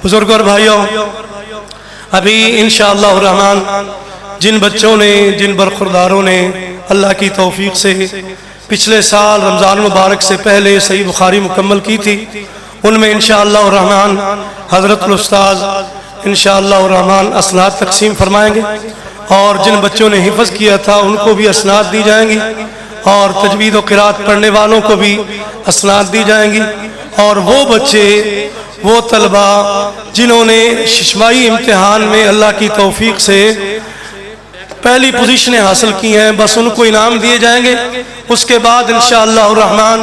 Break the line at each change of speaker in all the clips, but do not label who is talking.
बुजुर्ग और भाइयों, अभी इंशाअल्लाह रहमान जिन बच्चों ने, जिन बरखुरदारों ने अल्लाह की तौफीक से पिछले साल रमज़ान मुबारक से पहले सही बुखारी मुकम्मल की थी, उनमें इंशाअल्लाह रहमान हज़रत उस्ताद इंशाअल्लाह रहमान असनाद तकसीम फरमाएंगे और जिन बच्चों ने हिफ़्ज़ किया था उनको भी असनाद दी जाएंगी और तजवीद व क़िराअत पढ़ने वालों को भी असनाद दी जाएंगी। और वो बच्चे, वो तलबा जिन्होंने शिशमाई इम्तिहान में अल्लाह की तौफीक से पहली पोजीशनें हासिल की हैं, बस उनको इनाम दिए जाएंगे। उसके बाद इंशाअल्लाह रहमान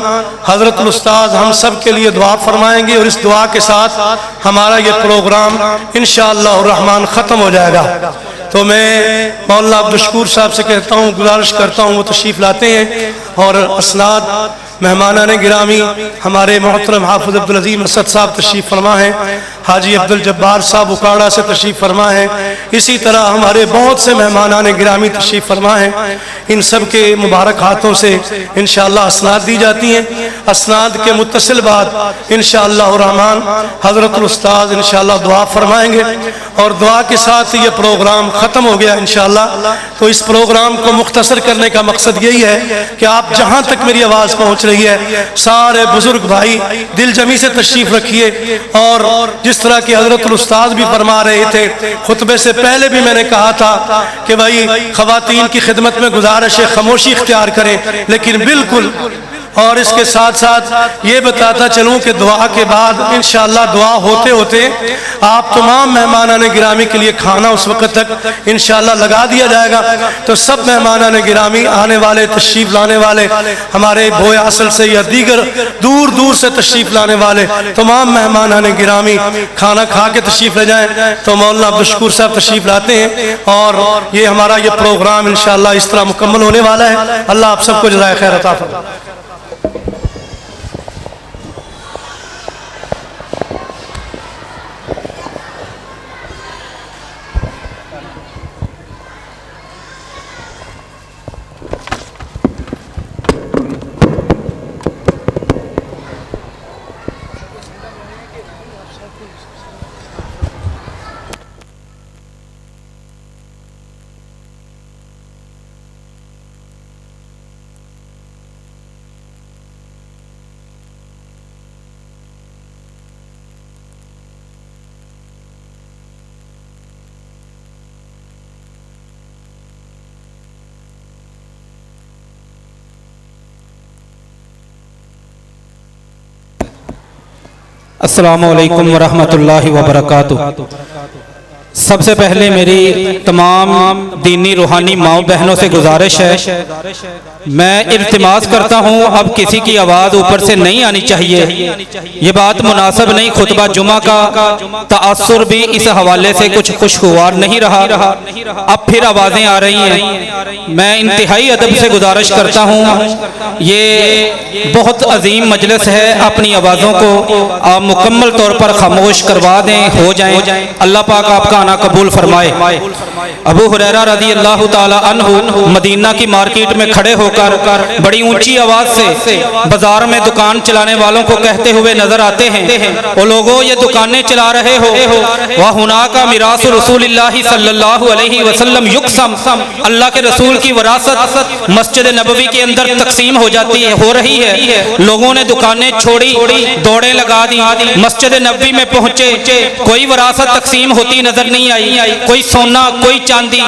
हज़रत उस्ताद हम सब के लिए दुआ फरमाएंगे और इस दुआ के साथ हमारा ये प्रोग्राम इंशाअल्लाह रहमान ख़त्म हो जाएगा। तो मैं मौलाना अब्दुल शकूर साहब से कहता हूँ, गुजारिश करता हूँ वो तशरीफ़ लाते हैं और असनाद मेहमानाने गिरामी हमारे मोहतरम हाफिज़ अब्दुल अज़ीम असद साहब तशरीफ़ फरमा हैं, हाजी अब्दुल जब्बार साहब उकाड़ा से तशरीफ़ फरमा हैं, इसी तरह हमारे बहुत से मेहमानाने गिरामी तशरीफ़ फरमा हैं। इन सब के मुबारक हाथों से इंशाअल्लाह असनाद दी जाती हैं। असनाद के मुत्तसिल बाद इंशाअल्लाह रहमान हज़रत उस्ताद इंशाअल्लाह दुआ फरमाएंगे और दुआ के साथ ये प्रोग्राम ख़त्म हो गया इंशाअल्लाह। तो इस प्रोग्राम को मुख्तसर करने का मकसद यही है कि आप जहाँ तक मेरी आवाज़ पहुँच रही है, सारे बुजुर्ग भाई दिल जमी से तशरीफ़ रखिए। और जिस तरह की हज़रत उस्ताद भी फरमा रहे थे, खुतबे से पहले भी मैंने कहा था कि भाई ख़वातीन की खिदमत में गुजारिश है खामोशी इख्तियार करें, लेकिन बिल्कुल और इसके साथ साथ ये बताता चलूँ कि दुआ के बाद इंशाअल्लाह दुआ होते होते आप तमाम मेहमानाने गिरामी के लिए खाना उस वक़्त तक इंशाअल्लाह लगा दिया जाएगा। तो सब मेहमानाने गिरामी आने वाले, तशरीफ़ लाने वाले, हमारे भोए असल से या दीगर दूर दूर से तशरीफ़ लाने वाले तमाम मेहमानाने गिरामी खाना खा के तशरीफ़ ले जाएँ। तो मौलाना अब्दुल शकूर साहब तशरीफ़ लाते हैं और ये हमारा ये प्रोग्राम इंशाअल्लाह इस तरह मुकम्मल होने वाला है। अल्लाह आप सबको जज़ाए खैर अता फरमाए।
अस्सलामुअलैकुम वरहमतुल्लाहि वबरकातुहू। सबसे पहले मेरी तमाम दीनी रूहानी माओ बहनों से गुजारिश है, मैं इल्तिमास करता हूँ अब किसी की आवाज़ ऊपर से नहीं आनी चाहिए। ये बात मुनासिब नहीं, खुतबा जुमा का तासुर भी इस हवाले से कुछ खुशगवार नहीं रहा। अब फिर आवाज़ें आ रही हैं। मैं इंतहाई अदब से गुजारिश करता हूँ, ये बहुत अजीम मजलिस है, अपनी आवाज़ों को आप मुकम्मल तौर पर खामोश करवा दें, हो जाएं। अल्लाह पाक आपका आना कबूल फरमाए। अबू हुरैरा रज़ी अल्लाह ताला अन्हु मदीना की मार्केट में खड़े होकर बड़ी ऊंची आवाज से बाजार में दुकान चलाने वालों को कहते हुए नजर आते हैं, वो लोगों ये दुकानें चला रहे हो, वह हुनाका मिरास रसूलिल्लाहि सल्लल्लाहु अलैहि वसल्लम युक़सम, अल्लाह के रसूल की विरासत मस्जिद नबवी के अंदर तकसीम हो जाती है, हो रही है। लोगों ने दुकानें छोड़ी, दौड़ें लगा दी, मस्जिद नबवी में पहुंचे, कोई विरासत तकसीम होती नजर नहीं आई, कोई सोना कोई चांदी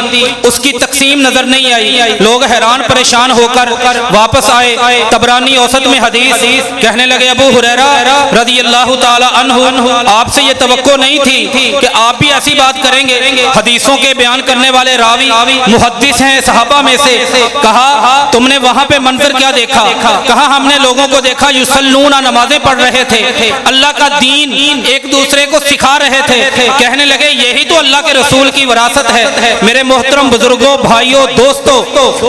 उसकी तकसीम नजर नहीं आई। लोग हैरान परेशान होकर वापस आए। तबरानी औसत में हदीस कहने लगे, अबू हुरैरा रज़ी अल्लाह ताला अन्हु, आपसे ये तवक्को नहीं थी कि आप भी ऐसी बात करेंगे। हदीसों के बयान करने वाले रावी मुहद्दिस हैं सहाबा में से। कहा तुमने वहां पे मंजर क्या देखा? कहा हमने लोगों को देखा युसल्लूना, नमाजें पढ़ रहे थे, अल्लाह का दीन एक दूसरे को सिखा रहे थे। कहने लगे यही तो अल्लाह के रसूल की विरासत है। मेरे मोहतरम बुजुर्गों, भाइयों, दोस्तों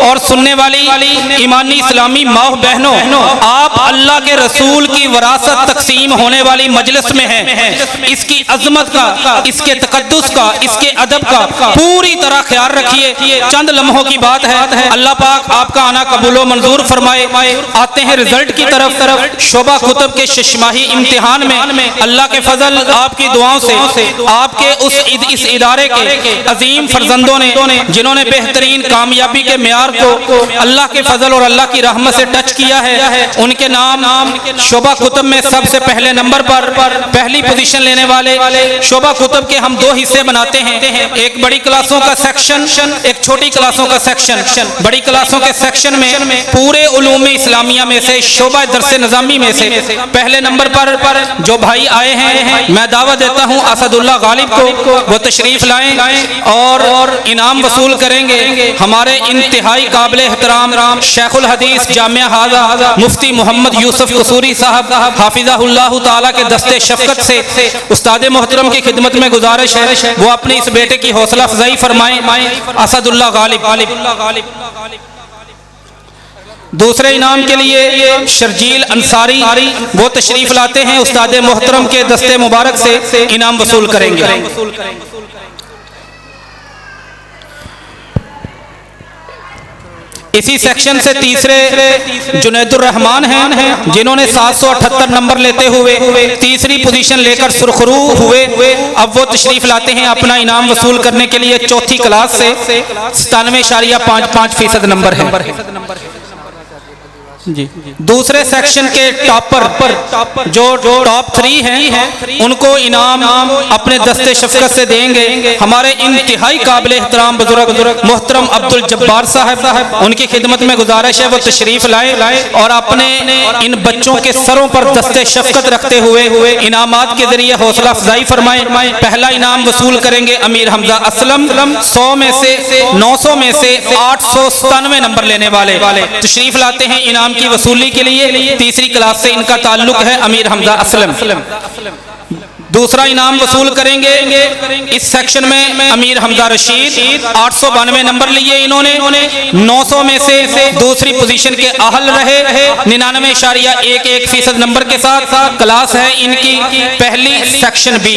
और सुनने वाली ईमानी इस्लामी माँ बहनों, आप अल्लाह के रसूल की विरासत तकसीम होने वाली मजलिस में हैं। इसकी अजमत का, इसके तकद्दुस का, इसके अदब का पूरी तरह ख्याल रखिए। चंद लम्हों की बात है, अल्लाह पाक आपका आना कबूल मंजूर फरमाए। आते हैं रिजल्ट की तरफ। शोभा कुतुब के शशमाही इम्तिहान में अल्लाह के फजल आपकी दुआओं से आपके इस इदारे के अजीम फर्जंदों ने जिन्होंने बेहतरीन कामयाबी के मेयार को अल्लाह के फजल और अल्लाह की रहमत से टच किया है, उनके नाम शोभा कुतुब में सबसे पहले नंबर पर पहली पोजीशन लेने वाले शोभा कुतुब के हम दो हिस्से बनाते हैं, एक बड़ी क्लासों का सेक्शन, एक छोटी क्लासों का सेक्शन। बड़ी क्लासों के सेक्शन में पूरे उलूम इस्लामिया में से शोभा दरसे निजामी में से पहले नंबर पर जो भाई आए हैं, मैं दावा देता हूं असदुल्लाह गालिब को, वो तशरीफ लाएं और इनाम वसूल करेंगे हमारे इंतहाई काबिल एहतराम शेखुल हदीस जामिया हाजा मुफ्ती मोहम्मद यूसुफ कसूरी साहब हाफिज़हुल्लाह ताला के दस्ते शफकत से उस्ताद मोहतरम की खिदमत में गुजारिश है वो अपने इस बेटे की हौसला अफजाई फरमाएं। असदुल्लाह गालिब। दूसरे इनाम के लिए शर्जील अंसारी वो तशरीफ लाते हैं, उस्ताद मोहतरम के दस्ते मुबारक से इनाम वसूल करेंगे। इसी सेक्शन से तीसरे जुनैदुर रहमान हैं जिन्होंने 778 नंबर लेते हुए तीसरी पोजीशन लेकर सुरखरू हुए। अब वो तशरीफ लाते हैं अपना इनाम वसूल करने के लिए चौथी क्लास से 97.55% नंबर है जी। दूसरे सेक्शन के टॉपर जो टॉप 3 हैं उनको इनाम अपने दस्ते शफकत से देंगे हमारे इंतहाई काबिल एहतराम बुजुर्ग मोहतरम अब्दुल जब्बार साहब। उनकी खिदमत में गुजारिश है वो तशरीफ लाए और अपने इन बच्चों के सरों पर दस्ते शफकत रखते हुए इनामात के जरिए हौसला अफजाई फरमाएं। पहला इनाम वसूल करेंगे अमीर हमजा असलम, 100 में से 900 में से 897 नंबर लेने वाले तशरीफ लाते हैं इनाम की वसूली के लिए। तीसरी क्लास से इनका ताल्लुक है अमीर हमजा असलम। दूसरा इनाम वसूल करेंगे इस सेक्शन में अमीर हमजा रशीद, 892 नंबर लिए इन्होंने, 900 में से दूसरी पोजीशन के अहल रहे 99.11% नंबर के साथ। क्लास है इनकी पहली सेक्शन बी।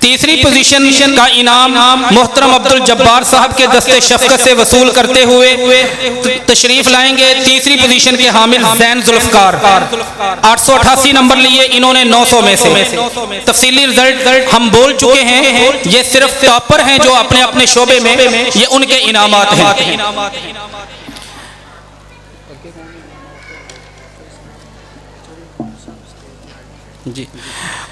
तीसरी पोजीशन का इनाम मोहतरम अब्दुल जब्बार साहब के दस्ते शफकत से वसूल करते हुए तशरीफ लाएंगे तीसरी पोजीशन के हामिल जैन जुल्फकार, 888 नंबर लिए इन्होंने 900 में से। तफसीली रिजल्ट हम बोल चुके हैं, ये सिर्फ टॉपर हैं जो अपने अपने शोबे में, ये उनके इनामात हैं जी।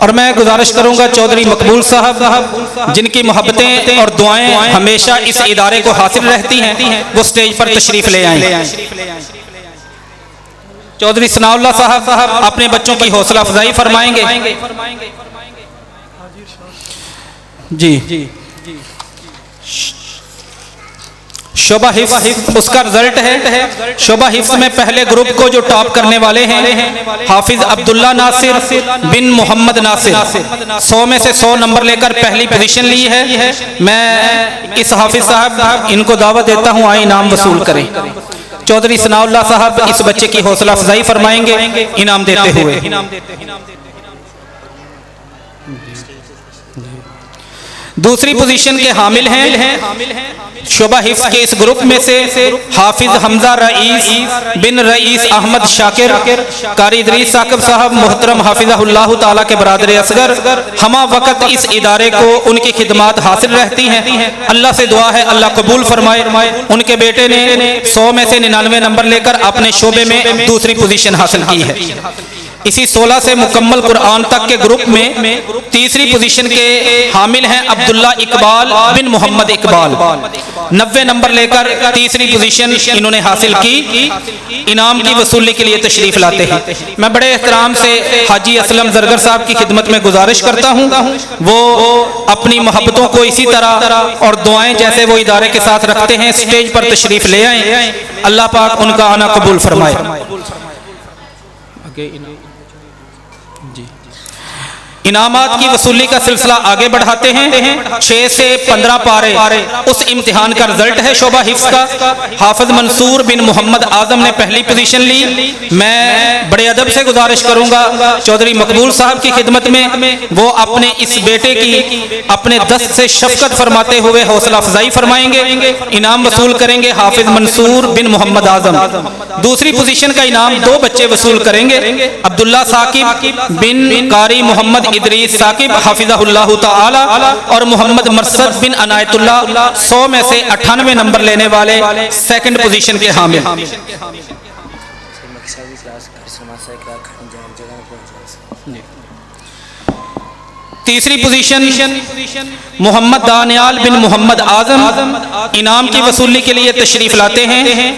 और मैं गुजारिश करूंगा चौधरी मकबूल साहब जिनकी मोहब्बतें और दुआएं हमेशा इस इदारे को हासिल रहती हैं, वो स्टेज पर तशरीफ ले आएं। चौधरी सनाउल्लाह साहब अपने बच्चों की हौसला अफजाई फरमाएंगे जी। शोभा हिफ्स उसका रिजल्ट है। शोभा हिफ्स में पहले ग्रुप को जो टॉप करने वाले हैं हाफिज अब्दुल्ला नासिर बिन मोहम्मद नासिर, 100 में से 100 नंबर लेकर पहली पोजीशन ली है। मैं इस हाफिज साहब इनको दावत देता हूं आए इनाम वसूल करें। चौधरी सनाउल्लाह साहब इस बच्चे की हौसला अफजाई फरमाएंगे इनाम देते हुए। दूसरी पोजीशन के हामिल हैं शोभा हिफ्स के इस ग्रुप में से हाफिज हमजा रईस बिन रईस अहमद शाकिर, कारी इदरीस साकिब साहब मोहतरम हाफिज़हुल्लाह ताला के बरादर असगर। हमा वक्त इस इदारे को उनकी खिदमात हासिल रहती हैं। अल्लाह से दुआ है अल्लाह कबूल फरमाए। उनके बेटे ने 100 में से 99 नंबर लेकर अपने शोबे में दूसरी पोजीशन हासिल की है। इसी 16 से मुकम्मल कुरान तक के ग्रुप में तीसरी पोजीशन के हामिल हैं अब्दुल्ला इकबाल बिन मोहम्मद इकबाल, 90 नंबर लेकर तीसरी पोजीशन इन्होंने हासिल की। इनाम की वसूली के लिए तशरीफ लाते हैं। मैं बड़े एहतराम से हाजी असलम जरगर साहब की खिदमत में गुजारिश करता हूँ वो अपनी मोहब्बतों को इसी तरह और दुआएं जैसे वो इदारे के साथ रखते हैं स्टेज पर तशरीफ ले आए। अल्लाह पाक उनका आना कबूल फरमाए। इनामात की वसूली का सिलसिला आगे बढ़ाते हैं। 6 से 15 पारे उस इम्तिहान का रिजल्ट है शोबा हिफ्स का। हाफिज मंसूर बिन मोहम्मद आजम ने पहली पोजीशन ली। मैं बड़े अदब से गुजारिश करूंगा चौधरी मकबूल साहब की खिदमत में वो अपने इस बेटे की अपने दस्त से शफकत फरमाते हुए हौसला अफजाई फरमाएंगे। इनाम वसूल करेंगे हाफिज मंसूर बिन मोहम्मद आजम। दूसरी पोजीशन का इनाम 2 बच्चे वसूल करेंगे, अब्दुल्ला साकिब बिन कारी मोहम्मद इदरीस साकिब हाफिज़हुल्लाह ताला और मोहम्मद मरसद बिन अनायतुल्लाह 100 में से 98 नंबर लेने वाले सेकंड पोजीशन के हामिल। तीसरी पोजीशन मोहम्मद दानियाल बिन मोहम्मद आजम इनाम की वसूली के लिए तशरीफ लाते हैं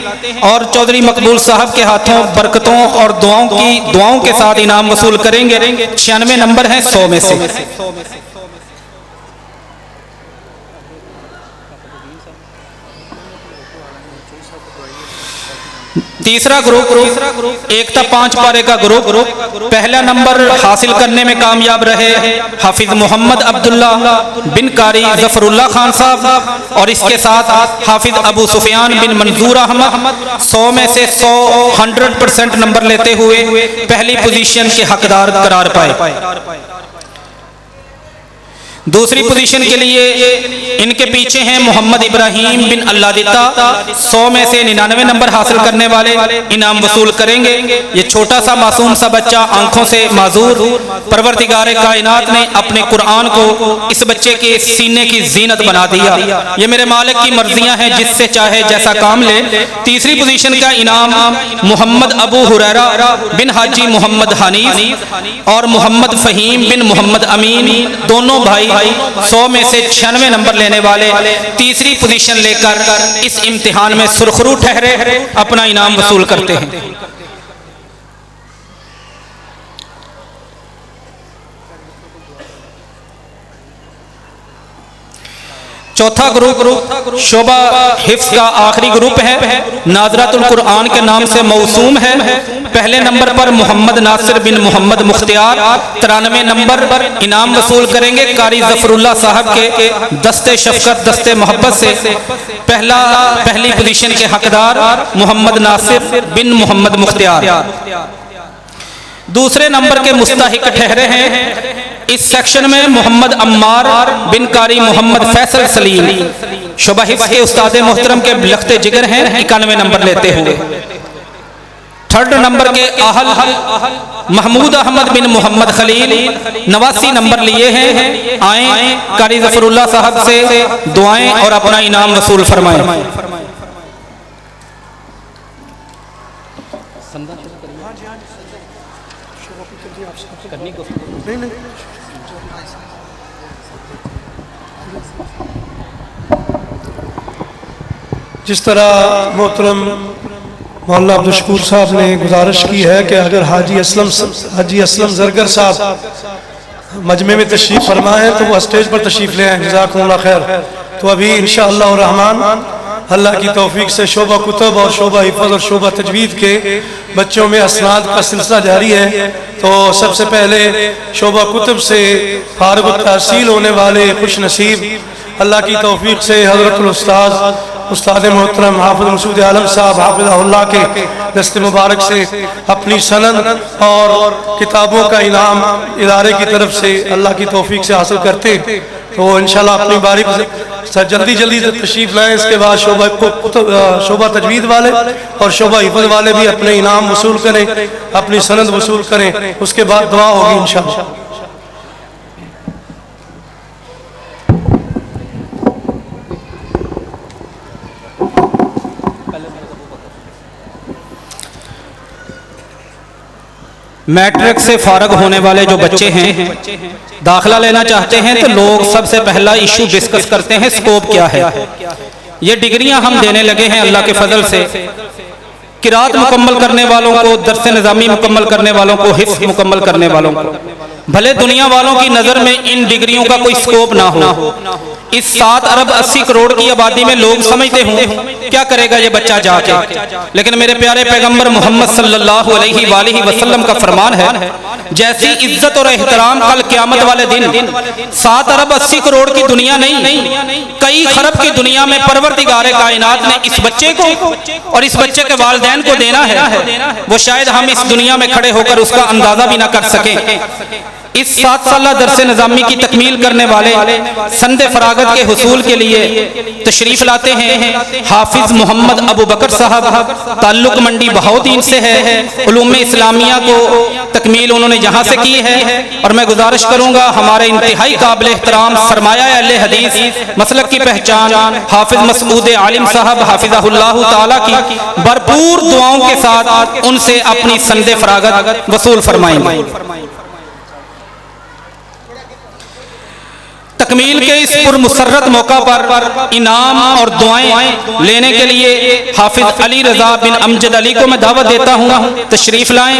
और चौधरी मकबूल साहब के हाथों बरकतों और दुआओं के साथ इनाम वसूल करेंगे। 96 नंबर हैं 100 में से। तीसरा ग्रुप एकता 5 पारे का ग्रुप पहला नंबर हासिल करने में कामयाब रहे हाफिज मोहम्मद अब्दुल्ला बिन कारी जफरुल्लाह खान साहब और इसके साथ हाफिज अबू सुफियान बिन मंजूर अहमद 100 में से 100% नंबर लेते हुए पहली पोजीशन के हकदार करार पाए। दूसरी पोजीशन के लिए इनके पीछे हैं मोहम्मद इब्राहिम बिन अल्लादिता 100 में से 99 नंबर हासिल करने वाले इनाम वसूल करेंगे। ये छोटा सा मासूम सा बच्चा आंखों से माजूर परवरदिगार कायनात ने अपने कुरान को इस बच्चे के सीने की जीनत बना दिया। ये मेरे मालिक की मर्जियां हैं, जिससे चाहे जैसा काम ले। तीसरी पोजीशन का इनाम मोहम्मद अबू हुरैरा बिन हाजी मोहम्मद हनीफ और मोहम्मद फहीम बिन मोहम्मद अमीन दोनों भाई 100 में से 96 नंबर लेने वाले तीसरी पोजीशन लेकर इस इम्तिहान में सुरखरू ठहरे अपना इनाम वसूल करते हैं। चौथा ग्रुप शोबा हिफ्स का आखिरी ग्रुप है, नाज़रातुल कुरान के नाम से मौसूम है। पहले नंबर पर मोहम्मद नासिर बिन मोहम्मद मुख्तियार 93 नंबर पर इनाम वसूल करेंगे कारी जफरुल्लाह साहब के दस्ते शफकत दस्ते मोहब्बत से। पहली पोजीशन के हकदार मोहम्मद नासिर बिन मोहम्मद मुख्तियार। दूसरे नंबर के मुस्तहिक ठहरे हैं इस सेक्शन में मोहम्मद अम्मार बिन कारी मोहम्मद फैसल सलीम शोबा हिफ्स के उस्ताद मोहतरम के लख्ते जिगर हैं 91 नंबर लेते हुए। थर्ड नंबर के आहल महमूद अहमद बिन मोहम्मद खलील 89 नंबर लिए हैं। आए कारी जफरुल्लाह साहब से दुआएं और अपना इनाम वसूल फरमाएं।
जिस तरह मोहतरम मौलाना अब्दुल शकूर साहब ने गुजारिश की है कि अगर हाजी असलम जरगर साहब मजमे में तशरीफ़ फरमा है तो वो स्टेज पर तशरीफ़ ले आए। जज़ाकुमुल्लाह खैर। तो अभी इंशाअल्लाह रहमान अल्लाह की तौफीक से शोबा कुतुब और शोबा हिफ़्ज़ और शोबा तजवीद के बच्चों में असनाद का सिलसिला जारी है। तो सबसे पहले शोबा कुतुब से फारिग तहसील होने वाले खुश नसीब अल्लाह की तौफीक से हज़रतुल उस्ताद मोहतरम हाफिज मसूद आलम साहब हाफिज़हुल्लाह के दस्ते मुबारक से अपनी सनद और किताबों का इनाम इदारे की तरफ से अल्लाह की तौफीक से हासिल करते। तो इंशाल्लाह अपनी बारी जल्दी तशरीफ़ लाएँ। इसके बाद शोबा तजवीद वाले और शोबा हिफ़्ज़ वाले भी अपने इनाम वसूल करें, अपनी सनद वसूल करें। उसके बाद दुआ होगी इंशाल्लाह।
मैट्रिक से फारग होने वाले जो बच्चे हैं दाखिला लेना चाहते हैं तो लोग सबसे पहला इशू डिस्कस करते हैं स्कोप क्या है। ये डिग्रियां हम देने लगे हैं अल्लाह के फजल से। किरात मुकम्मल करने वालों को, दर्स निज़ामी मुकम्मल करने वालों को, हिफ्ज़ मुकम्मल करने वालों को, भले दुनिया वालों की नज़र में इन डिग्रियों का कोई स्कोप ना हो, इस 7 अरब 80 करोड़ की आबादी में लोग समझते हों क्या करेगा ये बच्चा जाके, लेकिन मेरे प्यारे पैगंबर मोहम्मद सल्लल्लाहु अलैहि वसल्लम का फरमान है, जैसी इज्जत और एहतराम कल क़यामत वाले दिन 7 अरब 80 करोड़ की दुनिया नहीं, कई खरब की दुनिया में परवरदिगार कायनात ने इस बच्चे को और इस बच्चे के वालिदैन को देना है, वो शायद हम इस दुनिया में खड़े होकर उसका अंदाजा भी ना कर सकें। इस 7 साला दरसे निज़ामी की तकमील करने वाले संदे फरागत के हुसूल के लिए तशरीफ लाते हैं हाफिज मोहम्मद अबू बकर साहब, ताल्लुक मंडी बहाउद्दीन से है। उलूम इस्लामिया को तकमील उन्होंने यहाँ से की है और मैं गुजारिश करूँगा हमारे इंतहाई काबिल एहतराम सरमाया अहले हदीस मसलक की पहचान हाफिज मसऊद आलिम साहब हाफिज़हुल्लाह ताला की भरपूर दुआओं के साथ उनसे अपनी संदे फरागत वसूल फरमाएंगे। तकमील के इस पुरमुसर्रत मौका पर इनाम और दुआएं लेने के लिए हाफिज अली रजा बिन अमजद अली को मैं दावत देता हूँ, तशरीफ लाएं।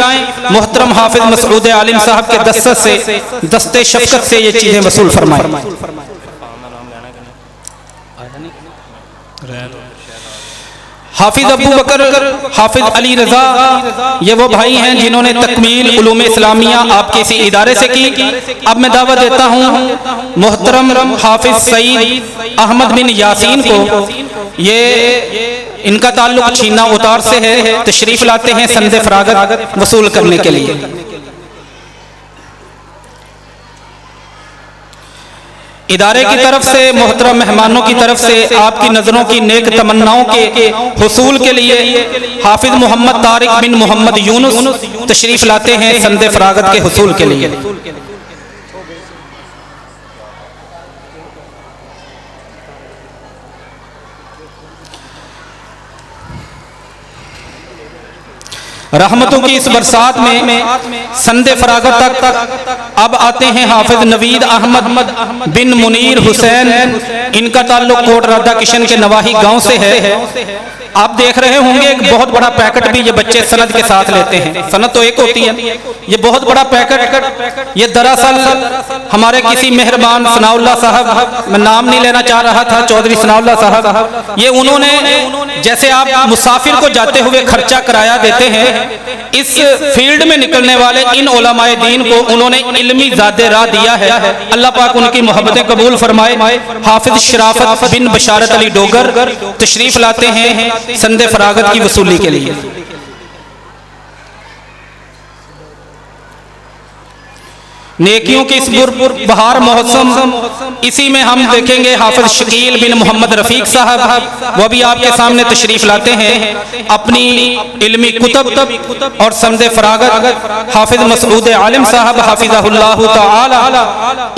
मोहतरम हाफिज मसऊद आलिम साहब के दस्तक से दस्ते शफकत से ये चीज़ें वसूल फरमाएं। हाफिज अबू बकर हाफिज अली रजा ये वो भाई हैं जिन्होंने तकमील उलूम इस्लामिया आपके इसी इदारे से की। अब मैं दावत देता हूँ मोहतरम हाफिज सईद अहमद बिन यासीन को, ये इनका ताल्लुक छीना उतार से है, तशरीफ लाते हैं संदे फरागत वसूल करने के लिए। इदारे की तरफ से मोहतरम मेहमानों की तरफ से आपकी नज़रों की नेक तमन्नाओं के हुसूल के लिए हाफिज मोहम्मद तारिक बिन मोहम्मद यूनुस तशरीफ लाते हैं संदे फरागत के हुसूल के लिए। रहमतों की इस बरसात में संदे फरागत तक अब आते हैं हाफिज नवीद अहमद बिन मुनीर हुसैन, इनका ताल्लुक कोट राधा किशन के नवाही गांव से है। आप देख रहे होंगे एक बहुत बड़ा पैकेट भी ये बच्चे सनद के साथ लेते हैं, सनद तो एक होती है, ये बहुत बड़ा पैकेट ये दरअसल हमारे किसी मेहरबान सनाउल्लाह साहब, मैं नाम नहीं लेना चाह रहा था, चौधरी सनाउल्लाह साहब, ये उन्होंने जैसे आप मुसाफिर को जाते हुए खर्चा कराया देते हैं, इस फील्ड में निकलने वाले इन उलमाए दीन को उन्होंने इल्मी ज़ादे राह दिया है। अल्लाह पाक उनकी मोहब्बतें कबूल फरमाए। हाफिज शराफत बिन बशारत अली डोगर तशरीफ लाते हैं संदे फरागत की वसूली के लिए। नेकियों के इस बहार मौसम इसी में हम देखेंगे हाफिज शकील बिन मोहम्मद रफीक साहब, वो भी आपके सामने तशरीफ लाते हैं अपनी इल्मी कुतब और संदे फरागत हाफिज मसऊद आलिम साहब हाफिज़हुल्लाह ताला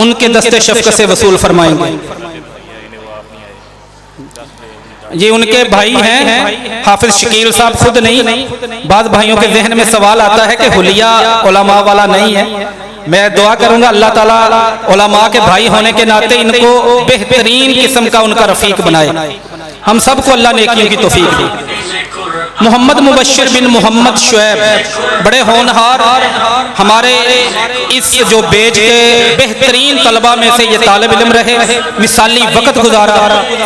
उनके दस्ते शफ़क़त से वसूल फरमाएंगे। ये उनके भाई हैं हाफिज शकील साहब खुद नहीं, बाद भाइयों के जहन में सवाल आता है कि हुलिया उलमा वाला नहीं है। मैं दुआ करूंगा अल्लाह ताला उलमा के भाई होने के नाते इनको बेहतरीन किस्म का उनका रफीक बनाए। हम सबको अल्लाह नेकियों की तौफीक दे। मोहम्मद मुबश्शिर बिन मोहम्मद शुएब बड़े होनहार हमारे इस जो बेज के बेहतरीन तलबा में से ये तालिब इल्म रहे, मिसाली वक़्त गुजारा।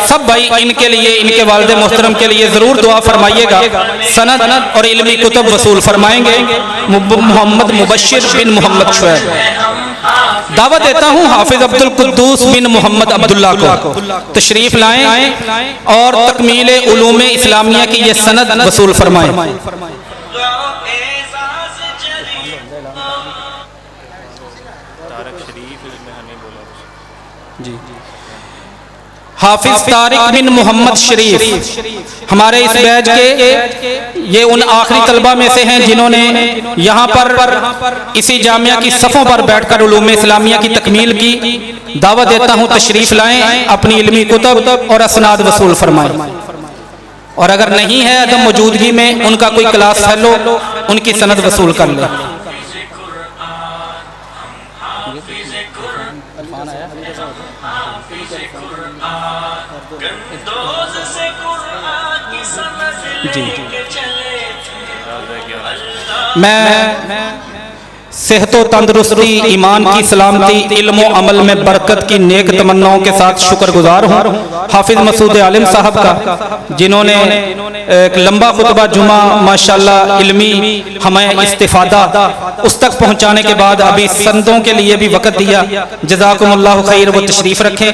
सब भाई इनके लिए, इनके वालिद मोहतरम के लिए ज़रूर दुआ फरमाइएगा। सनद और इल्मी कुतुब वसूल फरमाएंगे मोहम्मद मुबश्शिर बिन मोहम्मद शुएब। दावत देता हूँ हाफिज अब्दुल कुद्दूस बिन मोहम्मद अब्दुल्ला को तशरीफ लाएं और तकमील उलूम इस्लामिया की ये सनद वसूल फरमाएं। जी हाफिज तारिक बिन मोहम्मद शरीफ हमारे इस बैच के ये उन आखिरी तलबा में से हैं जिन्होंने यहाँ पर इसी जामिया की सफ़ों पर बैठकर उलूम इस्लामिया की तकमील की। दावत देता हूँ तशरीफ लाएं, अपनी इल्मी कुतब और असनाद वसूल फरमाएं। और अगर नहीं है अदम मौजूदगी में उनका कोई क्लास फेलो, उनकी सनद वसूल कर ले। जी मैं सेहत व तंदुरुस्ती, ईमान की सलामती, इल्म व अमल में बरकत की नेक तमन्नाओं के साथ शुक्रगुजार हूँ हाफिज मसूद आलिम साहब का, जिन्होंने एक लंबा खुतबा जुमा माशाल्लाह इल्मी हमें इस्तिफादा उस तक पहुँचाने के बाद अभी संतों के लिए भी वक़्त दिया। जज़ाकुमुल्लाहु खैर, वो तशरीफ़ रखें।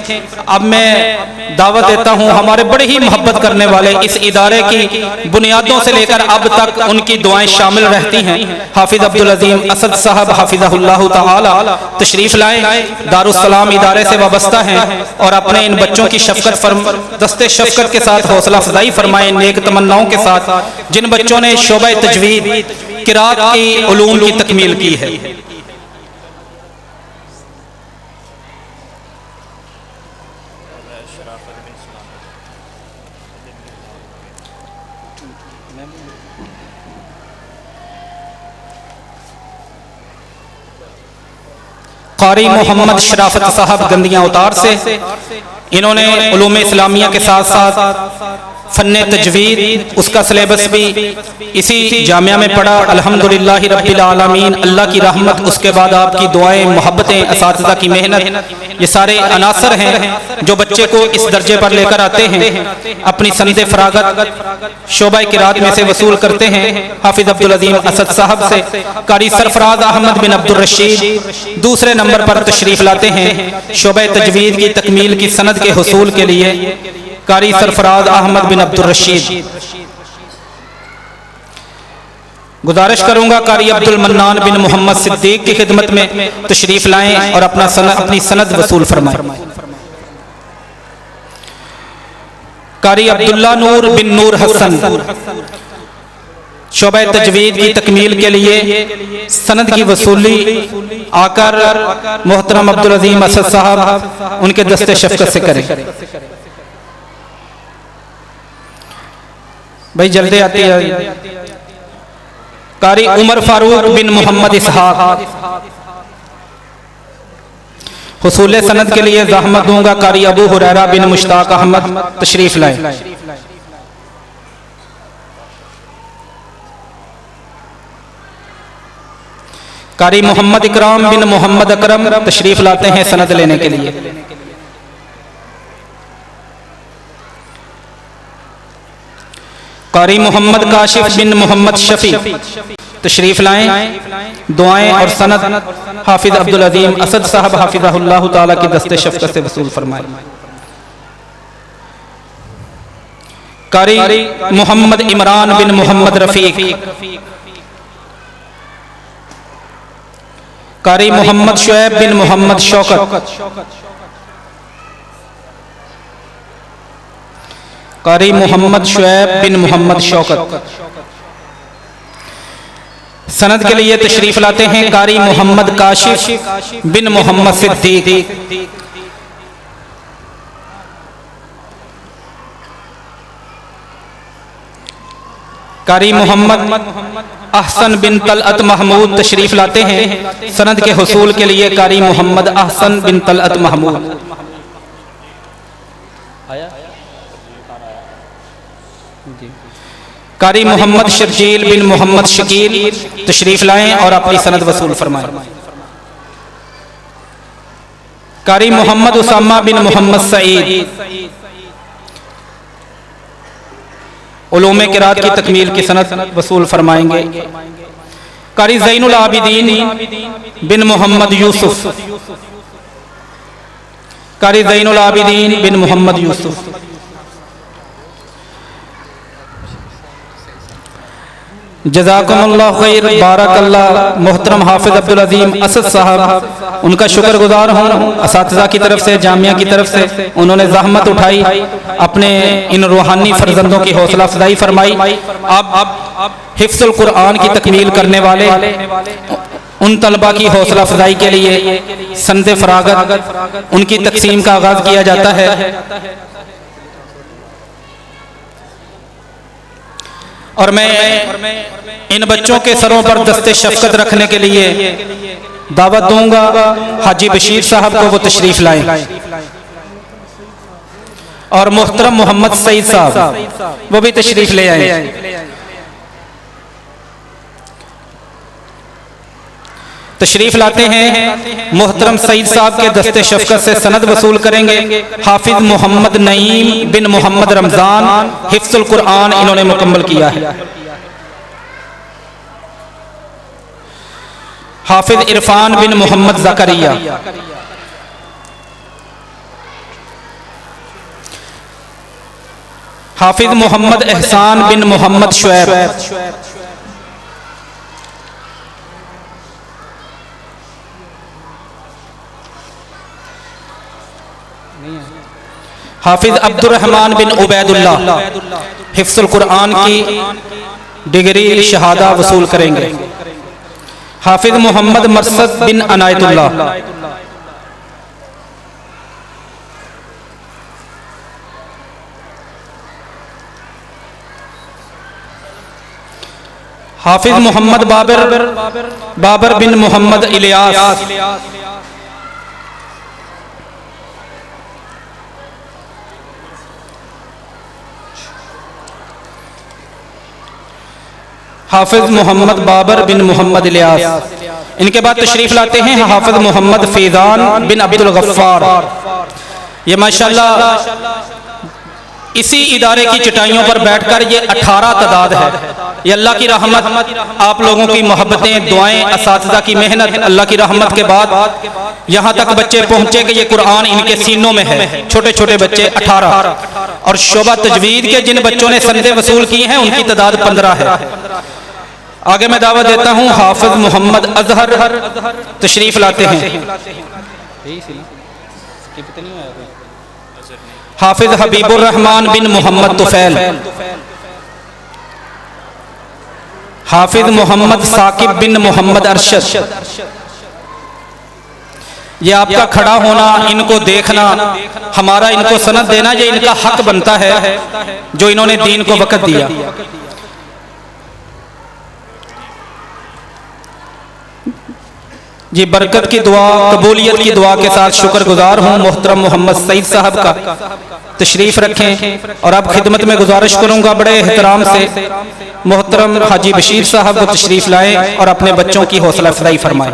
अब मैं दावत देता हूँ हमारे बड़े ही मोहब्बत करने वाले इस इदारे की बुनियादों से लेकर अब तक उनकी दुआएं शामिल रहती हैं, हाफिज अब्दुल अजीम असद साहब हाफिज़हुल्लाह ताला तशरीफ़ लाएं। दारुस्सलाम इदारे से वाबस्ता हैं और अपने इन बच्चों की दस्ते शफ़क़त के साथ हौसला अफजाई फरमाएं नेक तमन्नाओं के साथ, जिन बच्चों ने शोबा तजवीद किरात की उलूम की तकमील की है। कारी मोहम्मद शराफत साहब गंदियां उतार से, इन्होंने उलूम इस्लामिया के साथ साथ फ़न्ने तजवीद उसका सिलेबस भी इसी जामिया में पढ़ा। अल्हम्दुलिल्लाह रब्बिल आलमीन, अल्लाह की रहमत, उसके बाद आपकी दुआएं, मोहब्बतें, असातिज़ा की मेहनत, ये सारे अनासर हैं जो बच्चे को इस दर्जे पर लेकर आते हैं, अपनी सनद फ़रागत शोबा किरात में से वसूल करते हैं हाफिज अब्दुल अजीम असद साहब से। कारी सरफराज अहमद बिन अब्दुल रशीद दूसरे नंबर पर तशरीफ़ लाते हैं शोबा तजवीद की तकमील की सनद के हुसूल के लिए। कारी सरफराज अहमद बिन अब्दुल रशीद। गुजारिश करूंगा कारी अब्दुल मन्नान बिन मोहम्मद सिद्दीक की खिदमत में तशरीफ लाएं और अपनी सनद वसूल फरमाएं। कारी अब्दुल्ला नूर बिन नूर हसन शोबा तजवीद की तकमील के लिए सनद की वसूली आकर मोहतरम अब्दुल अजीम असद साहब उनके दस्ते शफ़क़त से करें। भाई जल्दी आती है। कारी उमर फारूक बिन मोहम्मद इसहाक हुसूल सनद के लिए ज़हमत दूंगा कारी अबू हुरैरा बिन मुश्ताक अहमद तशरीफ लाए। कारी मोहम्मद इकराम बिन मोहम्मद अकरम तशरीफ लाते हैं सनद लेने के लिए। कारी मोहम्मद काशिफ बिन मोहम्मद शफी तशरीफ लाएं। दुआएं और सनद हाफिज अब्दुल अजीम असद साहब हाफिज़हुल्लाह ताला की दस्ते शफ़क़त से वसूल फरमाएं। कारी मोहम्मद इमरान बिन मोहम्मद रफ़ीक। कारी मोहम्मद शुएब बिन मोहम्मद शौकत। कारी मोहम्मद शुएब बिन मोहम्मद शौकत सनद के लिए तशरीफ लाते हैं कारी मोहम्मद काशिफ बिन मोहम्मद सिद्दीक। कारी मोहम्मद अहसन बिन तलअत महमूद तशरीफ लाते हैं सनद के हुसूल के लिए। कारी मोहम्मद अहसन बिन तलअत महमूद। कारी मोहम्मद शर्जील बिन मोहम्मद शकील तशरीफ लाएं और अपनी सनद वसूल फरमाएं। कारी मोहम्मद उसामा बिन मोहम्मद सईद उलूम किरात की तकमील की सनद वसूल फरमाएंगे। कारी ज़ैनुल आबिदीन बिन मोहम्मद यूसुफ। कारी ज़ैनुल आबिदीन बिन मोहम्मद यूसुफ। जज़ाकुमुल्लाह खैर, बारकल्लाह। मोहतरम हाफिज अब्दुल अजीम असद साहब, उनका शुक्रगुजार हूँ असातिज़ा की तरफ से, जामिया की तरफ से। उन्होंने ज़हमत उठाई, अपने इन रूहानी फर्जंदों की हौसला अफजाई फरमाई। अब हिफ्ज़ुल कुरान की तकमील करने वाले उन तलबा की हौसला अफजाई के लिए सनद फ़रागत उनकी तकसीम का आगाज़ किया जाता है। और मैं इन बच्चों के सरों पर दस्ते शफ़क़त रखने के लिए दावत दूंगा हाजी बशीर साहब को, वो तशरीफ लाएं। और मोहतरम मोहम्मद सईद साहब वो भी तशरीफ ले आए। तशरीफ़ लाते हैं। मोहतरम सईद साहब के दस्ते शफ़क़त से सनद वसूल करेंगे। हाफिज़ मोहम्मद नईम बिन मोहम्मद रमज़ान हिफ्ज़ुल कुरान इन्होंने मुकम्मल किया है। हाफिज़ इरफान बिन मोहम्मद ज़करिया, हाफिज़ मोहम्मद एहसान बिन मोहम्मद शुएब, हाफिज़ अब्दुर्रहमान बिन उबैदुल्लाह हिफ्ज़ुल कुरान की डिग्री शहादा वसूल करेंगे। हाफिज़ मोहम्मद मरसद बिन अनायतुल्लाह, हाफिज़ मोहम्मद बाबर बिन मोहम्मद इलियास, हाफिज़ मोहम्मद बाबर बिन मोहम्मद इलियास। इनके बाद तशरीफ़ लाते हैं हाफिज़ मोहम्मद फैज़ान बिन अब्दुल गफ्फार। ये माशाल्लाह इसी इदारे की चटाइयों पर बैठकर ये 18 तादाद है। ये अल्लाह की रहमत, आप लोगों की मोहब्बतें, दुआएं, असातिज़ा की मेहनत, अल्लाह की रहमत के बाद यहाँ तक बच्चे पहुँचे कि ये कुरान इनके सीनों में है। छोटे छोटे बच्चे 18, और शोबा तजवीद के जिन बच्चों ने संदे वसूल किए हैं उनकी तादाद 15 है। आगे मैं दावत देता हूँ हाफिज़ मोहम्मद अजहर तशरीफ़ लाते हैं। हाफिज़ हबीबुर रहमान बिन मोहम्मद तुफैल, हाफिज़ मोहम्मद साकिब बिन मोहम्मद अरशद। ये आपका खड़ा होना, इनको देखना, हमारा इनको सनद देना, ये इनका हक बनता है जो इन्होंने दीन को वक़्त दिया। जी बरकत की दुआ, कबूलियत की दुआ के साथ शुक्रगुजार हूँ मोहतरम मोहम्मद सईद साहब का। तशरीफ़ रखें। और अब खिदमत में गुजारिश करूँगा बड़े एहतराम से मोहतरम हाजी बशीर साहब को तशरीफ़ लाएँ और अपने बच्चों की हौसला अफजाई फरमाएँ।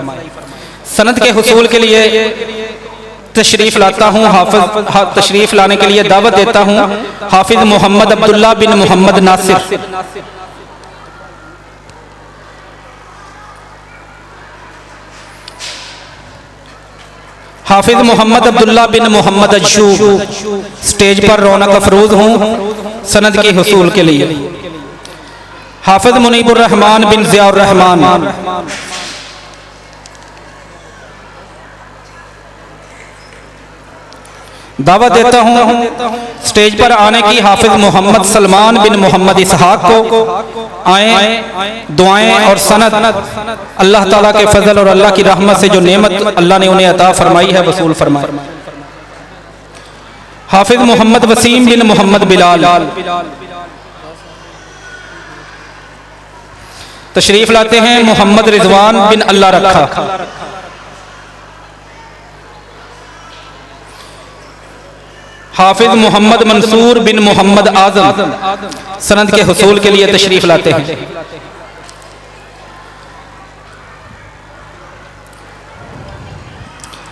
सनद के हुसूल के लिए तशरीफ़ लाता हूँ, हाफिज़ तशरीफ़ लाने के लिए दावत देता हूँ हाफिज़ मोहम्मद अब्दुल्ला बिन मोहम्मद नासिर, हाफिज़ मोहम्मद अब्दुल्ला बिन मोहम्मद अय्यूब। स्टेज पर रौनक अफरोज हूँ सनद के हुसूल के लिए। हाफिज़ मुनीबुर रहमान बिन ज़ियाउर रहमान, दावत देता हूँ स्टेज पर आने की हाफिज़ मोहम्मद सलमान बिन मोहम्मद इसहाक को। आए, दुआएं और सनद अल्लाह ताला के फजल और अल्लाह की रहमत से जो नेमत अल्लाह ने उन्हें अता फरमाई है वसूल फरमाए। हाफिज़ मोहम्मद वसीम बिन मोहम्मद बिलाल, तशरीफ़ लाते हैं मोहम्मद रिजवान बिन अल्लाह रखा। हाफिज़ मोहम्मद मंसूर बिन मोहम्मद आजम सनद के हुसूल के लिए तशरीफ़ लाते हैं।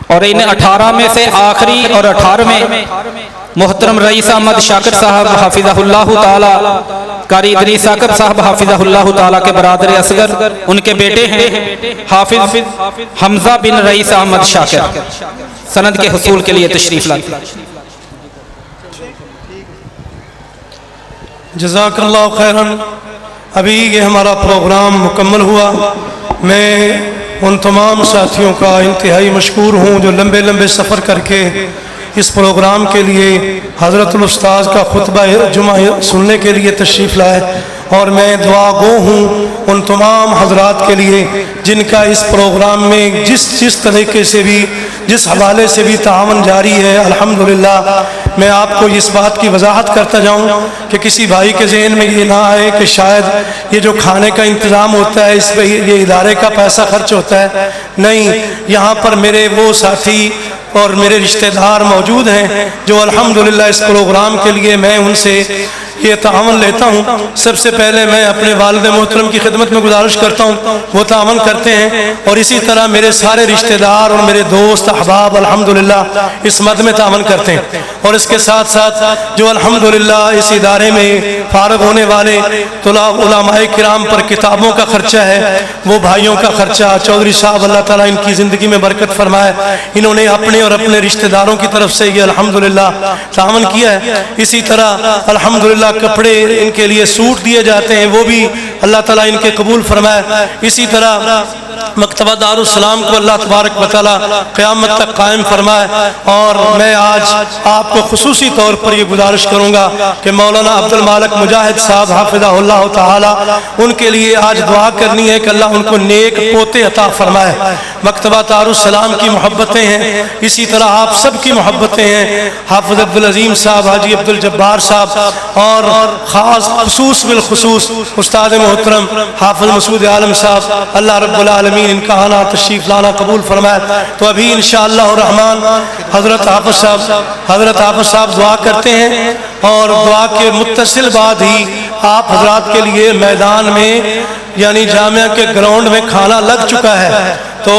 और इन 18 में से आखिरी और 18वें मोहतरम रईस अहमद शाकिर साहब हाफिज़हुल्लाह ताला, कारी इदरीस साकिब साहब हाफिज़हुल्लाह ताला के बरादर असगर, उनके बेटे हैं हाफिज़ हमजा बिन रईस अहमद शाकिर। सनद के हुसूल के लिए तशरीफ़ लाते हैं।
जज़ाकल्लाहु खैरन। अभी ये हमारा प्रोग्राम मुकम्मल हुआ। मैं उन तमाम साथियों का इंतहाई मशकूर हूँ जो लंबे लंबे सफ़र करके इस प्रोग्राम के लिए हज़रतुल उस्ताद का खुतबा जुमा सुनने के लिए तशरीफ़ लाए। और मैं दुआ गो हूँ उन तमाम हजरात के लिए जिनका इस प्रोग्राम में जिस तरीके से भी, जिस हवाले से भी तावन जारी है। अल्हम्दुलिल्लाह मैं आपको इस बात की वजाहत करता जाऊँ कि किसी भाई के जहन में ये ना आए कि शायद ये जो खाने का इंतज़ाम होता है इस पर ये इदारे का पैसा खर्च होता है। नहीं, यहाँ पर मेरे वो साथी और मेरे रिश्तेदार मौजूद हैं जो अल्हम्दुलिल्लाह इस प्रोग्राम के लिए मैं उनसे ये तावन लेता हूँ। सबसे पहले मैं अपने वालिद मोहतरम की खिदमत में गुजारिश करता हूँ, वो तावन करते हैं। और इसी तरह मेरे सारे रिश्तेदार और मेरे दोस्त अहबाब अल्हम्दुलिल्लाह इस मद में तावन करते हैं। और इसके साथ साथ जो अल्हम्दुलिल्लाह इस इदारे में फारग होने वाले उलमाए किराम पर किताबों का खर्चा है, वो भाइयों का खर्चा, चौधरी साहब अल्लाह ताला इनकी ज़िंदगी में बरकत फरमाए, इन्होंने अपने और अपने रिश्तेदारों की तरफ से ये अल्हम्दुलिल्लाह तावन किया है। इसी तरह अल्हम्दुलिल्लाह कपड़े इनके लिए सूट दिए जाते हैं, वो भी अल्लाह ताला इनके कबूल फरमाए। इसी तरह मकतबा दारुस्सलाम को अल्लाह तबारक व तआला क़यामत तक कायम फरमाए। और मैं आज आपको खुसूसी तौर पर ये गुजारिश करूँगा कि मौलाना अब्दुल मालिक मुजाहिद साहब हाफिज़हुल्लाह ताला, उनके लिए आज दुआ करनी है कि अल्लाह उनको नेक पोते अता फरमाए। मकतबा दारुस्सलाम की मोहब्बतें हैं, इसी तरह आप सब की मोहब्बतें हैं। हाफिज़ अब्दुल अज़ीम साहब, हाजी अब्दुल जब्बार साहब और ख़ास खुसूस बिलखुसूस उस्ताद मोहतरम हाफिज़ मसूद आलम साहब, अल्लाह रब्बुल आलमीन इनका आना तशरीफ़ लाना कबूल फरमाए। तो अभी इंशाअल्लाह रहमान हज़रत हाफ़िज़ साहब दुआ करते हैं और दुआ के मुत्तसिल बाद ही आप हजरात के लिए मैदान में यानी जामिया के ग्राउंड में खाना लग चुका है। तो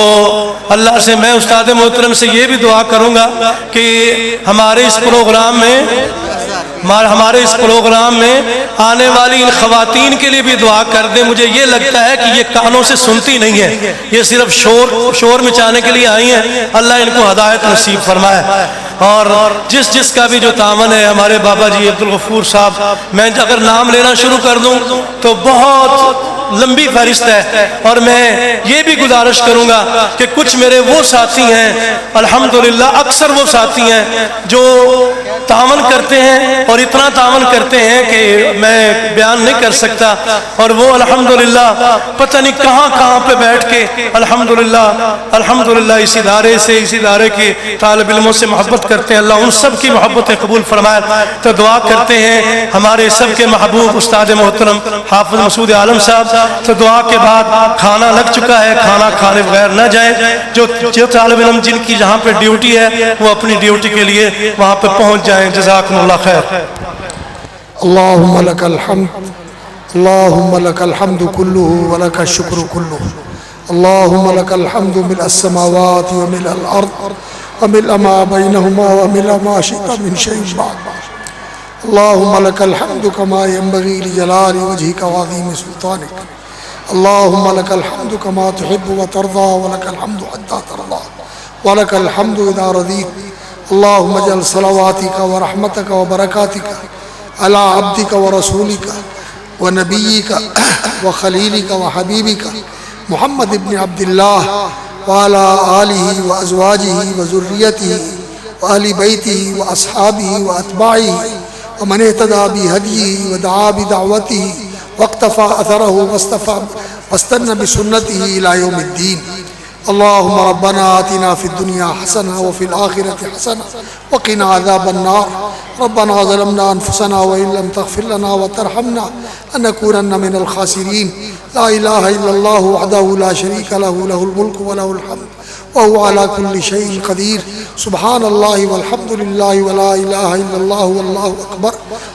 अल्लाह से मैं उस्ताद मोहतरम से ये भी दुआ करूँगा कि हमारे इस प्रोग्राम में आने वाली इन ख़वातीन के लिए भी दुआ कर दे। मुझे ये लगता है कि ये कानों से सुनती नहीं है, ये सिर्फ शोर मचाने के लिए आई हैं। अल्लाह इनको हदायत नसीब फरमाए। और जिस का भी जो तावन है, हमारे बाबा जी अब्दुल गफूर साहब, मैं अगर नाम लेना शुरू कर दूं तो बहुत लंबी फहरिस्त है। और मैं ये भी गुजारिश करूँगा कि कुछ मेरे वो साथी हैं अल्हम्दुलिल्लाह, अक्सर वो साथी हैं जो तावन करते हैं और इतना तावन करते हैं कि मैं बयान नहीं कर सकता। और वो अल्हम्दुलिल्लाह पता नहीं कहाँ पे बैठ के अल्हम्दुलिल्लाह इस इदारे के तालिब इल्मों से मोहब्बत करते हैं। अल्लाह उन सब की मोहब्बतें कबूल फरमाए। तो दुआ करते हैं हमारे सब के महबूब उस्ताद मोहतरम हाफिज़ मसूद आलम साहब। तो दुआ के बाद खाना लग चुका है, खाना खाने बगैर न जाए। जो तालिब इल्म जिनकी जहाँ पे ड्यूटी है वो अपनी ड्यूटी के लिए वहाँ पे पहुँच जाएँ। जज़ाकुमुल्लाह खैर।
अल्लाहुम्मा लकल हम्द, अल्लाहुम्मा लकल हम्दु कुल्लुहु व लकल शुक्रु कुल्लुहु। अल्लाहुम्मा लकल हम्दु मिल्अस समावाति व मिल्अल अर्द व मिल्अ मा बैनहुमा व मिल्अ मा शि'ता मिन शैइन बअद। अल्लाहुम्मा लकल हम्दु कमा यंबगी लिजलाली वजहिका व अज़ीम सुल्तानिक। अल्लाहुम्मा लकल हम्दु कमा तुहिब्बु व तर्दा व लकल हम्दु हत्ता तर्दा व लकल हम्दु इज़ा रज़ीत। अल्लाहुम्मा जअल सलावातिका व रहमतिका व बरकातिका अला अब्दिका व रसूलिका व नबिय्यिका व खलीलिका व हबीबिका मुहम्मद इब्न अब्दिल्लाह व अला आलिहि व अज़वाजिहि व ज़ुर्रियतिहि व अहली बैतिहि व अस्हाबिहि व अतबाइहि व मन इहतदा बिहदीहि व दआ बिदअवतिहि वक्तफ़ा अथरहु वस्तन्ना बिसुन्नतिहि इला यौमिद्दीन। अल्लाहुम्मा रब्बना आतिना फिद्दुनिया हसना व फिल आखिरति हसना व क़िना अज़ाबन्नार। रब्बना ज़लमना अनफुसना व इन लम तग़फिर लना व तरहमना लनकूनन्ना मिनल ख़ासिरीन। ला इलाहा इल्लल्लाहु वहदहु ला शरीका लहु, लहुल मुल्कु व लहुल हम्द व हुवा अला कुल्लि शैइन क़दीर। सुब्हानल्लाहि वल्हम्दुलिल्लाहि व ला इलाहा इल्लल्लाहु वल्लाहु अकबर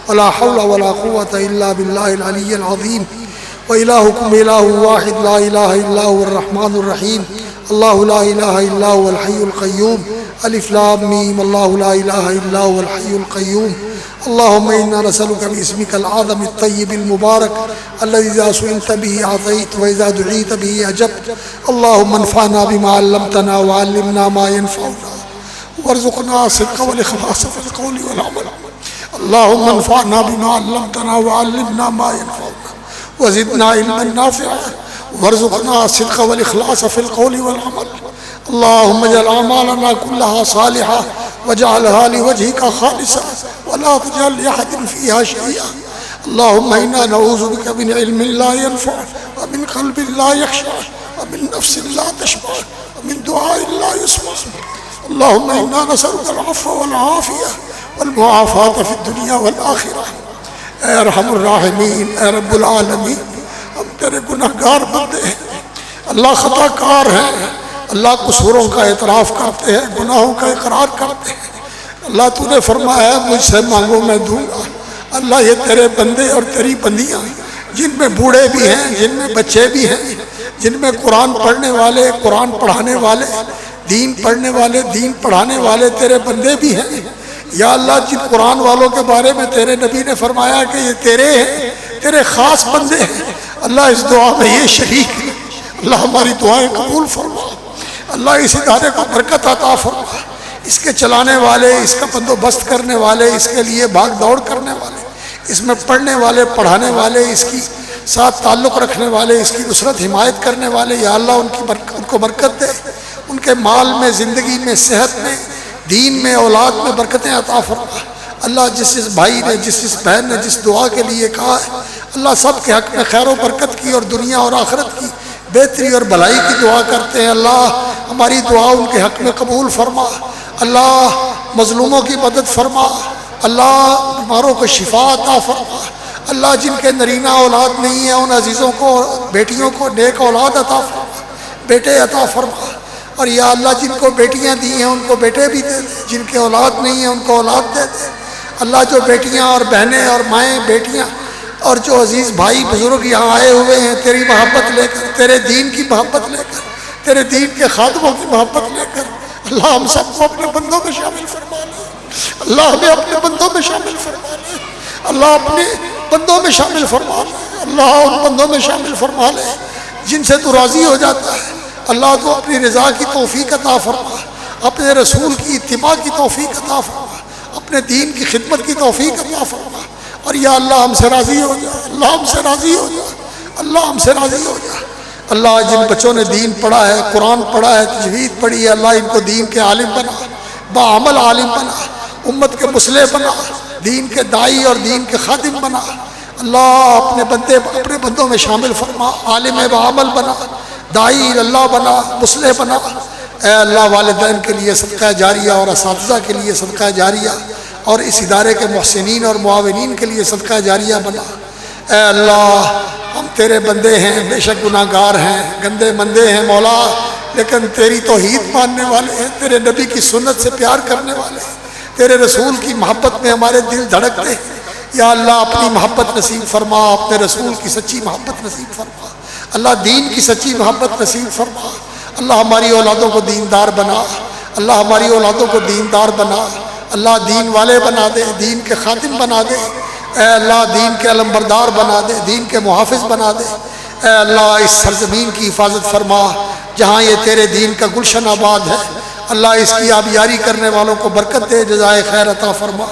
व ला हौला व ला कुव्वता इल्ला बिल्लाहिल अलिय्यिल अज़ीम। व इलाहुकुम इलाहुन वाहिद ला इलाहा इल्ला हुवर रहमानुर रहीम। अल्लाहु ला इलाहा इल्ला हुवल हय्युल क़य्यूम। अलिफ लाम मीम। अल्लाहु ला इलाहा इल्ला हुवल हय्युल क़य्यूम। अल्लाहुम्मा इन्ना नसअलुका बिइस्मिकल आज़म अत-तय्यिबिल मुबारक अल्लज़ी इज़ा सुइलता बिही अतैत व इज़ा दुईता बिही अजबत। अल्लाहुम्मा अन्फ़अना बिमा अल्लमतना व अल्लिमना मा यनफ़अुना वरज़ुक़ना सिद्क़ा वल इख़लासा फ़िल क़ौलि वल अमल। अल्लाहुम्मा अन्फ़अना बिमा अल्लमतना व अल्लिमना मा यनफ़अुना व ज़िदना इल्मन नाफ़िअ वरज़ुक़ना सिद्क़ा वल इख़लासा फ़िल क़ौलि वल अमल। अल्लाहुम्मा जअल अमालना कुल्लहा सालिहा वजअलहा लिवजहिका खालिसा वला तजअल लिअहदिन फ़ीहा शैआ। अल्लाहुम्मा इन्ना नऊज़ु बिका मिन इल्मिन ला यनफ़अ व मिन क़ल्बिन ला यख़शअ व मिन नफ़्सिन ला तशबअ व मिन दुआइन ला युस्मा। अल्लाहुम्मा इन्ना नसअलुकल अफ़्व वल आफ़िया वल मुआफ़ात फ़िद्दुनिया वल आख़िरह। ऐ अरहमुर राहिमीन, ऐ रब्बुल आलमीन, हम तेरे गुनहगार बंदे हैं, अल्लाह खताकार हैं। अल्लाह कसूरों का एतराफ़ करते हैं, गुनाहों का इकरार करते हैं। अल्लाह तूने फरमाया है मुझसे मांगो मैं दूंगा। अल्लाह ये तेरे बंदे और तेरी बंदियाँ, जिनमें बूढ़े भी हैं, जिनमें बच्चे भी हैं, जिनमें कुरान पढ़ने वाले, कुरान पढ़ाने वाले, दीन पढ़ने वाले, दीन पढ़ाने वाले तेरे बंदे भी हैं। या अल्लाह, जिन कुरान वालों के बारे में तेरे नबी ने फरमाया कि ये तेरे हैं, तेरे ख़ास बंदे हैं, अल्लाह इस दुआ में ये शरीक है। अल्लाह हमारी दुआएं कबूल फरमा। अल्लाह इस इदारे को बरकत अता फरमा। इसके चलाने वाले, इसका बंदोबस्त करने वाले, इसके लिए भाग दौड़ करने वाले, इसमें पढ़ने वाले, पढ़ाने वाले, इसकी साथ ताल्लुक़ रखने वाले, इसकी नुसरत हिमायत करने वाले, या अल्लाह उनको बरकत दे। उनके माल में, ज़िंदगी में, सेहत में, दीन में, औलाद में बरकतें अता फरमा। अल्लाह जिस भाई ने, जिस बहन ने जिस दुआ के लिए कहा है, अल्लाह सब के हक़ में खैर व बरकत की और दुनिया और आखिरत की बेहतरी और भलाई की दुआ करते हैं। अल्लाह हमारी दुआ उनके हक़ में कबूल फरमा। अल्लाह मज़लूमों की मदद फरमा। अल्लाह बीमारों को शिफा अता फरमा। अल्लाह जिनके नरीना औलाद नहीं है, उन अजीज़ों को, बेटियों को नेक औलाद अता फरमा, बेटे अता फरमा। और या अल्लाह जिनको बेटियां दी हैं उनको बेटे भी दे दे, जिनके औलाद नहीं है उनको औलाद दे दे। अल्लाह जो बेटियां और बहनें और माएँ, बेटियां और जो अजीज़ भाई बुज़ुर्ग यहाँ आए हुए हैं तेरी मोहब्बत लेकर, तेरे दीन की मोहब्बत लेकर, तेरे दीन के खादमों की मोहब्बत लेकर, अल्लाह हम सबको अपने बंदों में शामिल फरमा ले। अल्लाह हमें अपने बंदों में शामिल फरमा ले। अल्लाह अपने बंदों में शामिल फरमा ले। अल्लाह उन बंदों में शामिल फरमा ले जिनसे तू राज़ी हो जाता है। अल्लाह तो अपनी रज़ा की तौफ़ीक अता फरमा, अपने रसूल की इत्तिबा की तौफ़ीक अता फरमा, अपने दीन की खिदमत की तौफ़ीक अता फरमा। और या अल्लाह हमसे राज़ी हो जा, अल्लाह हमसे राज़ी हो जा, अल्लाह हमसे राज़ी हो जा। अल्लाह जिन बच्चों ने दीन पढ़ा है, कुरान पढ़ा है, तजवीद पढ़ी है, अल्लाह इनको दीन के आलिम बना, बाअमल आलिम बना, उम्मत के मुसले बना, दीन के दाई और दीन के खादिम बना। अल्लाह अपने बंदों में शामिल फरमा, आलिम बाअमल बना, दाई अल्लाह बना, मुसले बना। ए अल्लाह वालिदैन के लिए सदका जारिया और असातिज़ा के लिए सदका जारिया और इस इदारे के मुहसिनीन और मुआविनीन के लिए सदका जारिया बना। ए अल्लाह हम तेरे बंदे हैं, बेशक गुनाहगार हैं, गंदे मंदे हैं मौला, लेकिन तेरी तौहीद मानने वाले हैं, तेरे नबी की सुन्नत से प्यार करने वाले हैं, तेरे रसूल की मोहब्बत में हमारे दिल धड़कते हैं। या अल्लाह अपनी मोहब्बत नसीब फरमा, अपने रसूल की सच्ची मोहब्बत नसीब फरमा। अल्लाह दीन की सच्ची मोहब्बत नसीब फरमा। अल्लाह हमारी औलादों को दीनदार बना। अल्लाह हमारी औलादों को दीनदार बना। अल्लाह दीन वाले बना दे, दीन के खातिम बना दे। ए अल्लाह दीन के अलमबरदार बना दे, दीन के मुहाफिज बना दे। ए अल्लाह इस सरजमीन की हिफाजत फरमा जहाँ ये तेरे दीन का गुलशन आबाद है। अल्लाह इसकी आबियारी करने वालों को बरकत दे, जज़ाए खैर अता फरमा।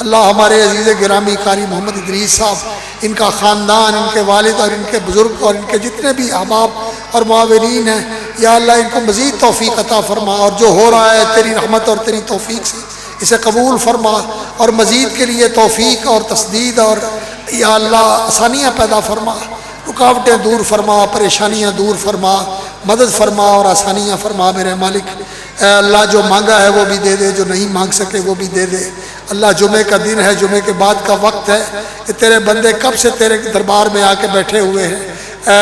अल्लाह हमारे अजीज़ गिरामी कारी मोहम्मद इदरीस साहब, इनका ख़ानदान, इनके वालिद और इनके बुज़ुर्ग और इनके जितने भी अहबाब और मुआविनीन हैं, या अल्लाह इनको मज़ीद तौफ़ीक़ अता फरमा। और जो हो रहा है तेरी रहमत और तेरी तौफ़ीक़ से इसे कबूल फरमा और मज़ीद के लिए तौफ़ीक़ और तस्दीद और या अल्लाह आसानियाँ पैदा फरमा, रुकावटें दूर फरमा, परेशानियाँ दूर फरमा, मदद फरमा और आसानियाँ फरमा मेरे मालिक। अल्लाह जो मांगा है वो भी दे दे, जो नहीं मांग सके वो भी दे दे। अल्लाह जुमे का दिन है, जुमे के बाद का वक्त है कि तेरे बंदे कब से तेरे दरबार में आके बैठे हुए हैं।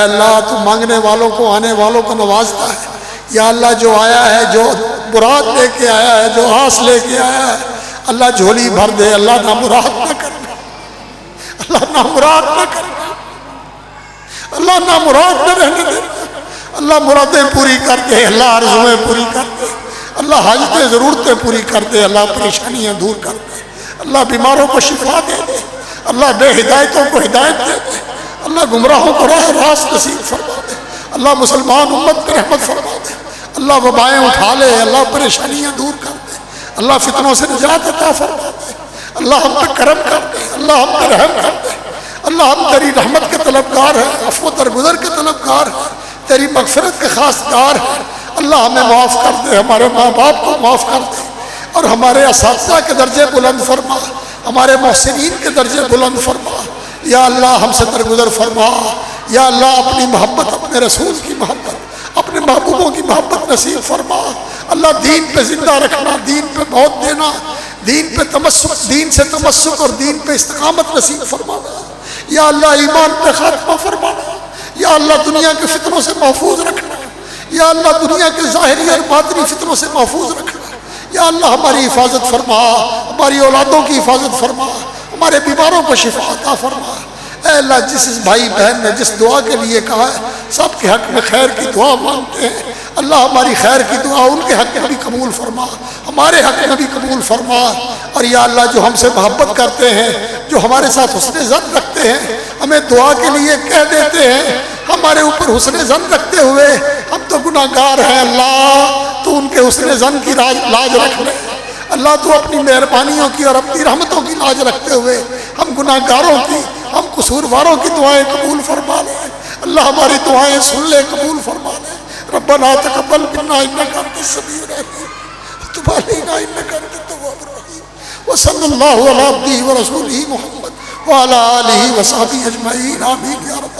अल्लाह तू मांगने वालों को, आने वालों को नवाजता है। या अल्लाह जो आया है, जो मुराद लेके आया है, जो आस लेके आया है, अल्लाह झोली भर दे। अल्लाह ना मुराद ना करना, अल्लाह ना मुराद ना करना, अल्लाह ना मुराद न रहने दे। अल्लाह मुरादें पूरी कर दे, अल्लाह आरज़ुएं पूरी कर दे, अल्लाह हाजतें ज़रूरतें पूरी कर दे, अल्लाह परेशानियाँ दूर कर दे, अल्लाह बीमारों को शिफा दे दे, अल्लाह बेहिदायतों को हिदायत दे दे, अल्लाह गुमराहों को राह रास्त नसीब फरमा दे, अल्लाह मुसलमान उम्मत पर रहमत फरमा दे, अल्लाह वबाएँ उठा ले, अल्लाह परेशानियाँ दूर कर दे, अल्लाह फितनों से निजात अता फरमा दे, अल्लाह हम पर करम कर दे, अल्लाह हम पर रहम कर दे। अल्लाह हम तेरी रहमत के तलबगार हैं, अफ़्व दरगुज़र के तलबगार हैं, तेरी मग़फ़िरत के खासदार हैं। अल्लाह हमें माफ़ कर दे, हमारे माँ बाप को माफ़ कर दे और हमारे असातिज़ा के दर्जे बुलंद फरमा, हमारे मोहसिनीन के दर्जे बुलंद फरमा। या अल्लाह हमसे दरगुज़र फरमा। या अल्लाह अपनी मोहब्बत, अपने रसूल की मोहब्बत, अपने महबूबों की मोहब्बत नसीब फरमा। अल्लाह दीन पे ज़िंदा रखना, दीन पे मौत देना, दीन पे तमस्सुक, दीन से तमस्सुक और दीन पे इस्तिक़ामत नसीब फरमाना। या अल्लाह ईमान पे खात्मा फरमाना। या अल्लाह दुनिया के फितनों से महफूज रखना। या अल्लाह दुनिया के ज़ाहिरी और बातिनी फितनों से महफूज रखना। या अल्लाह हमारी हिफाजत फरमा, हमारी औलादों की हिफाजत फरमा, हमारे बीमारों को शिफा अता फरमा। ऐ अल्लाह जिस भाई बहन ने जिस दुआ के लिए कहा है सबके हक में खैर की दुआ मांगते हैं। अल्लाह हमारी खैर की दुआ उनके हक में भी कबूल फरमा, हमारे हक में भी कबूल फरमा। और या अल्लाह जो हमसे मोहब्बत करते हैं, जो हमारे साथ हुस्न ज़न रखते हैं, हमें दुआ के लिए कह देते हैं, हमारे ऊपर हुस्न ज़न रखते हुए हम तो गुनाहगार हैं, अल्लाह तो उनके हुस्न ज़न की लाज रख ले। अल्लाह तो अपनी मेहरबानियों की और अपनी रहमतों की लाज रखते हुए हम गुनाहगारों की, हम कसूरवारों की दुआएं कबूल फरमा ले। अल्लाह हमारी दुआएं सुन ले, कबूल फरमा ले। रब्बना तक़ब्बल मिन्ना इन्नका अंतस समीउल अलीम व तुब अलैना इन्नका अंतत तव्वाबुर रहीम। व सल्लल्लाहु अला अब्दिही व रसूलिही मुहम्मद व अला आलिहि व सहबिही अजमईन। आमीन या रब्बल